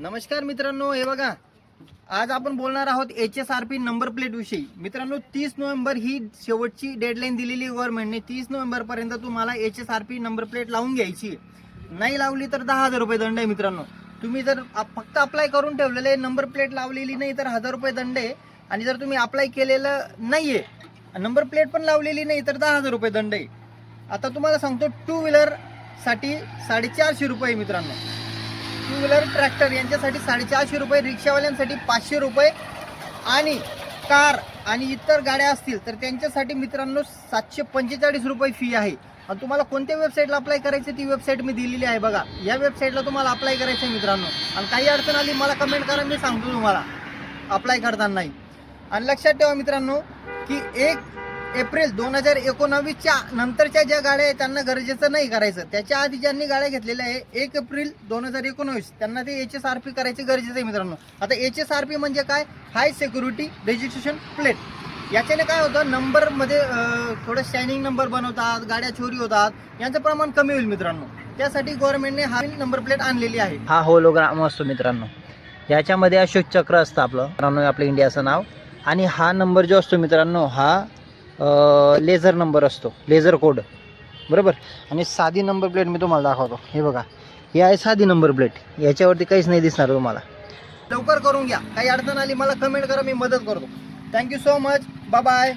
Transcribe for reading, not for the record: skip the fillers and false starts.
नमस्कार मित्रांनो, हे बघा आज आपण बोलणार आहोत HSRP नंबर प्लेट विषयी। मित्रांनो 30 नोव्हेंबर ही शेवटची डेडलाईन दिलेली गव्हर्नमेंटने। 30 नोव्हेंबर पर्यंत तुम्हाला HSRP नंबर प्लेट लावून घ्यायची, नाही लावली तर 10,000 रुपये दंड आहे। मित्रांनो तुम्ही जर फक्त अप्लाय करून ठेवलेले नंबर प्लेट लावलेली नाही तर 1000 रुपये दंड आहे, आणि जर तुम्ही अप्लाय केलेलं नाहीये नंबर प्लेट पण लावलेली नाही तर 10,000 रुपये दंड आहे। आता तुम्हाला सांगतो, टू व्हीलर साठी 450 रुपये, मित्रांनो टू व्हीलर ट्रॅक्टर यांच्यासाठी 450 रुपये, रिक्षावाल्यांसाठी 500 रुपये, आणि कार आणि इतर गाड्या असतील तर त्यांच्यासाठी मित्रांनो 745 रुपये फी आहे। आणि तुम्हाला कोणत्या वेबसाईटला अप्लाय करायचं ती वेबसाईट मी दिलेली आहे बघा, या वेबसाईटला तुम्हाला अप्लाय करायचं आहे मित्रांनो। आणि काही अडचण आली मला कमेंट करा, मी सांगतो तुम्हाला अप्लाय करताना। आणि लक्षात ठेवा मित्रांनो की 1 एप्रिल 2019च्या नंतरच्या ज्या गाड्या आहेत त्यांना गरजेचं नाही करायचं, त्याच्या आधी ज्यांनी गाड्या घेतलेल्या आहे 1 एप्रिल 2019 त्यांना ते HSRP करायचे गरजेचं आहे मित्रांनो। आता HSRP म्हणजे काय? हाय सिक्युरिटी रजिस्ट्रेशन प्लेट। याच्याने काय होतं, नंबरमध्ये थोडं शायनिंग नंबर बनवतात, गाड्या चोरी होतात, यांचं प्रमाण कमी होईल मित्रांनो। त्यासाठी गव्हर्नमेंटने हा नंबर प्लेट आणलेली आहे। हा होलोग्राम असतो मित्रांनो, याच्यामध्ये अशोक चक्र असतं आपलं मित्रांनो, आपलं इंडियाचं नाव। आणि हा नंबर जो असतो मित्रांनो हा लेझर नंबर असतो, लेझर कोड बरोबर। आणि साधी नंबर प्लेट मी तुम्हाला दाखवतो, हे बघा ही आहे साधी नंबर प्लेट, याच्यावरती काहीच नाही दिसणार तुम्हाला। लवकर करून घ्या, काही अडचण आली मला कमेंट करा, मी मदत करतो। Thank you so much, bye bye.